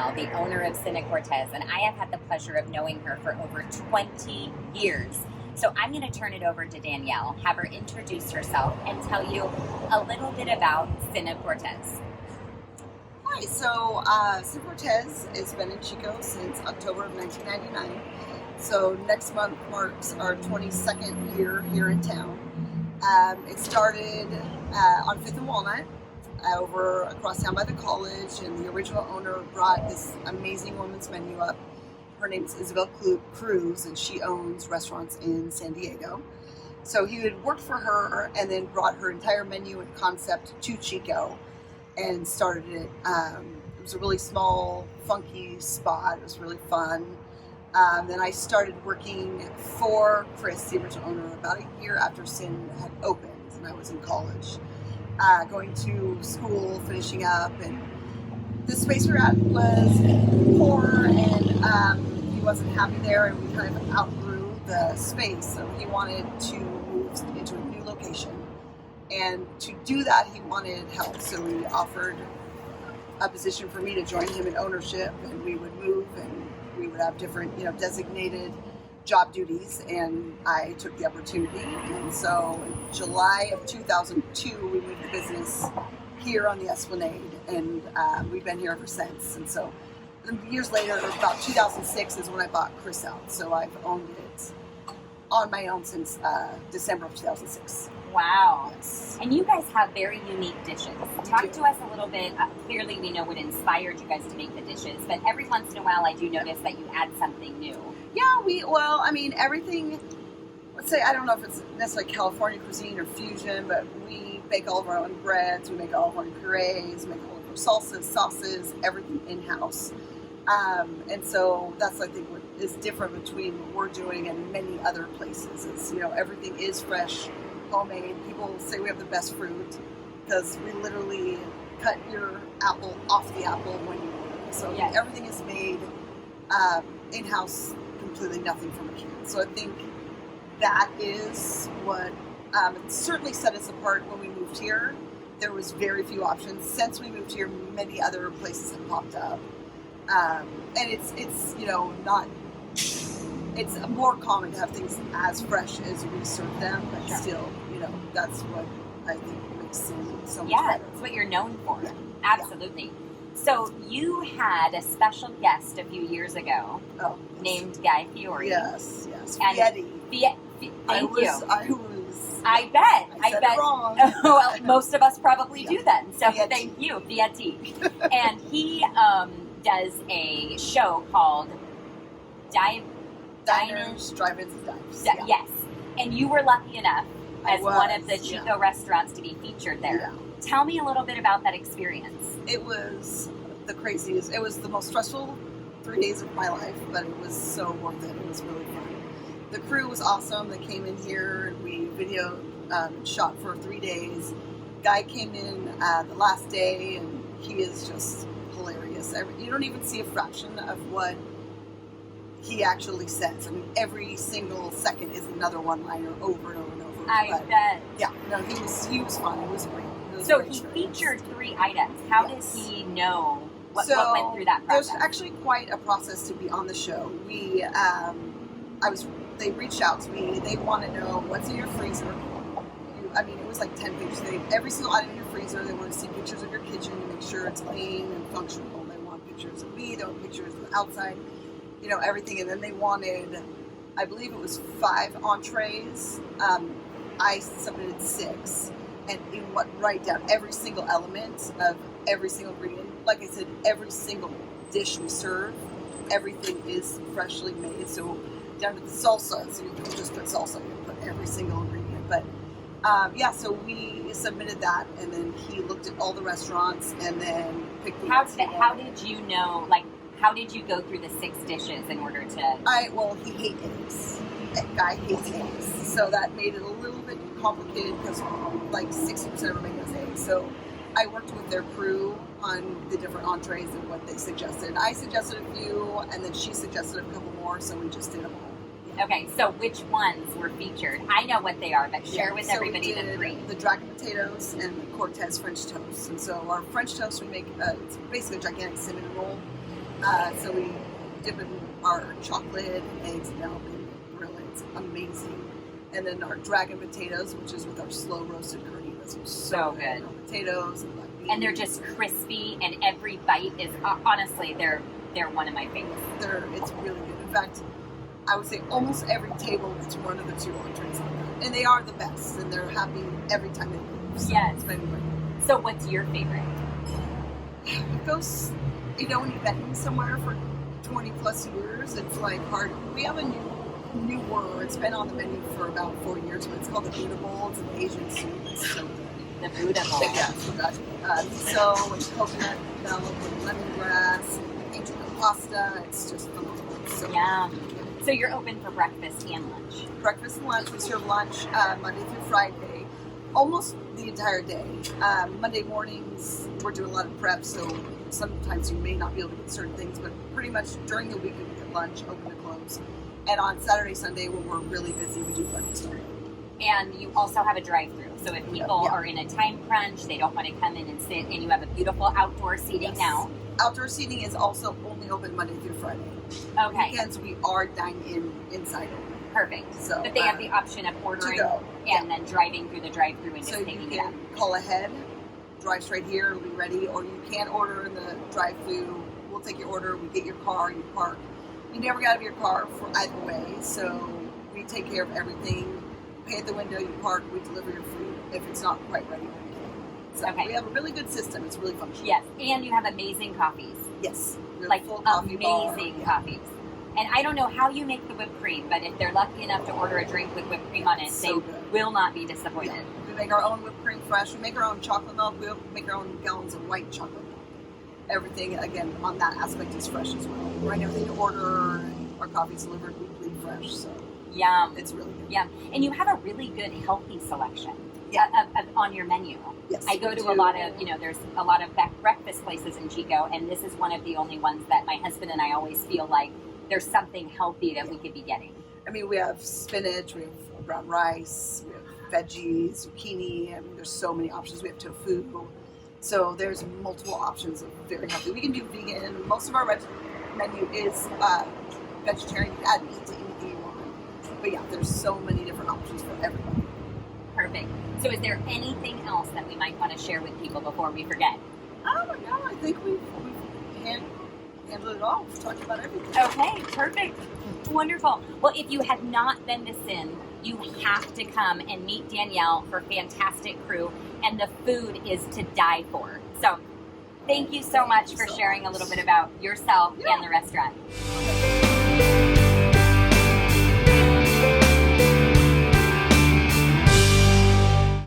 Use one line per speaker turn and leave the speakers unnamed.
Danielle, the owner of Sin of Cortez, and I have had the pleasure of knowing her for over 20 years. So I'm going to turn it over to Danielle, have her introduce herself, and tell you a little bit about Sin of Cortez.
Hi, so Sin of Cortez has been in Chico since October of 1999. So next month marks our 22nd year here in town. It started on 5th and Walnut, over across town by the college, and the original owner brought this amazing woman's menu up. Her name is Isabel Cruz, and she owns restaurants in San Diego. So he had worked for her and then brought her entire menu and concept to Chico and started it. It was a really small, funky spot. It was really fun. Then I started working for Chris, the original owner, about a year after Sin had opened, and I was in college, going to school, finishing up, and the space we were at was poor, and he wasn't happy there, and we kind of outgrew the space, so he wanted to move into a new location, and to do that, he wanted help, so he offered a position for me to join him in ownership, and we would move, and we would have different, designated job duties, and I took the opportunity. And so in July of 2002, we moved the business here on the Esplanade, and we've been here ever since. And so years later, about 2006 is when I bought Chris out. So I've owned it on my own since December of 2006.
Wow.
Yes.
And you guys have very unique dishes. Talk to us a little bit. Clearly, we know what inspired you guys to make the dishes, but every once in a while, I do notice that you add something new.
Yeah, everything, let's say, I don't know if it's necessarily California cuisine or fusion, but we bake all of our own breads, we make all of our own purees, make all of our salsas, sauces, everything in-house. And so that's, I think, what is different between what we're doing and many other places. Is, everything is fresh, homemade. People say we have the best fruit because we literally cut your apple off the apple when you order. So
yes.
Everything is made in-house, completely nothing from a can. So I think that is what certainly set us apart when we moved here. There was very few options. Since we moved here, many other places have popped up. And it's not, it's more common to have things as fresh as we serve them, but
sure.
Still, that's what I think makes it so much
Yeah,
better.
it's what you're known for.
Yeah.
Absolutely. Yeah. So you had a special guest a few years ago named Guy Fieri.
Yes.
And
Fieri.
Thank you.
I
bet.
I said it wrong.
Well, most of us probably do then. So
Fieri.
Thank you, Fieri. And he does a show called
Diners, Drive-Ins, and Dives.
Yes. And you were lucky enough as one of the Chico
yeah.
restaurants to be featured there.
Yeah.
Tell me a little bit about that experience.
It was the craziest. It was the most stressful 3 days of my life, but it was so worth it. It was really fun. The crew was awesome. They came in here. We videoed, shot for 3 days. Guy came in the last day, and he is just hilarious. You don't even see a fraction of what he actually says. I mean, every single second is another one-liner over and over and over.
I bet.
Yeah, no, he was fun. It was great.
So he featured 3 items. How does he know what went through that process?
There's actually quite a process to be on the show. They reached out to me. They want to know what's in your freezer. It was like 10 pages. Every single item in your freezer. They want to see pictures of your kitchen to make sure it's clean and functional. They want pictures of me. They want pictures of the outside. Everything. And then they wanted, I believe it was 5 entrees. I submitted 6. And write down every single element of every single ingredient. Like I said, every single dish we serve, everything is freshly made. So down to the salsa, so you can just put salsa, you can put every single ingredient. But so we submitted that, and then he looked at all the restaurants, and then picked the
How did you know? How did you go through the 6 dishes in order to?
He hates eggs. That guy hates eggs, so that made it a little bit complicated because 60% of our menu is eggs. So I worked with their crew on the different entrees and what they suggested. I suggested a few, and then she suggested a couple more, so we just did them all. Yeah.
Okay, so which ones were featured? I know what they are, but share with everybody the 3.
The dragon potatoes and the Cortez French toast. And so our French toast, we make, it's basically a gigantic cinnamon roll. So we dip in our chocolate and eggs and milk and grill it. It's amazing. And then our dragon potatoes, which is with our slow roasted carnitas.
So good.
Potatoes and black beans.
And they're just crispy, and every bite is honestly they're one of my favorites.
It's really good. In fact, I would say almost every table gets one of the two entrees on that. And they are the best, and they're happy every time they leave. So
yes.
It's been great.
So what's your favorite?
It goes, when you've been somewhere for 20 plus years, it's like hard. We have a newer, it's been on the menu for about 4 years, but it's called the Buddha Bowl. It's an Asian soup. It's so good.
The Buddha Bowl.
Yeah, miso and coconut milk and lemongrass and ancient pasta. It's just phenomenal. So
yeah. So you're open for breakfast and lunch?
Breakfast and lunch. We serve lunch Monday through Friday, almost the entire day. Monday mornings, we're doing a lot of prep, so sometimes you may not be able to get certain things, but pretty much during the week we get lunch, open to close. And on Saturday, Sunday, when we're really busy, we do breakfast only.
And you also have a drive-through. So if people are in a time crunch, they don't want to come in and sit, and you have a beautiful outdoor seating now.
Outdoor seating is also only open Monday through Friday.
Okay.
Weekends we are dine-in inside only.
Perfect.
So,
but they have the option of ordering and then driving through the drive-through and just taking it out.
Call ahead, drive straight here, it'll be ready, or you can order in the drive-through. We'll take your order, we get your car, you park. You never get out of your car for either way, so we take care of everything. Pay at the window, you park, we deliver your food if it's not quite ready. So we have a really good system. It's really functional.
Yes, and you have amazing coffees.
Yes,
like
full coffee
amazing
bar.
coffees. And I don't know how you make the whipped cream, but if they're lucky enough to order a drink with whipped cream on it, they will not be disappointed.
Yeah. We make our own whipped cream fresh. We make our own chocolate milk. We make our own gallons of white chocolate milk. Everything, again, on that aspect is fresh as well. We're writing everything to order, and our coffee's delivered weekly fresh. So
yum.
It's really good.
Yum. And you have a really good healthy selection on your menu.
Yes,
I go to a lot of, there's a lot of breakfast places in Chico, and this is one of the only ones that my husband and I always feel like there's something healthy that we could be getting.
I mean, we have spinach, we have brown rice, we have veggies, zucchini. I mean, there's so many options. We have tofu. So there's multiple options of very healthy. We can do vegan. Most of our menu is vegetarian. You can add meat to anything you want. But yeah, there's so many different options for everybody.
Perfect. So is there anything else that we might want to share with people before we forget?
Oh my God, I think we've handled it all. We've talked about everything.
Okay, perfect. Wonderful. Well, if you have not been to Sin, you have to come and meet Danielle, her fantastic crew, and the food is to die for. So thank you so much for sharing a little bit about yourself and the restaurant.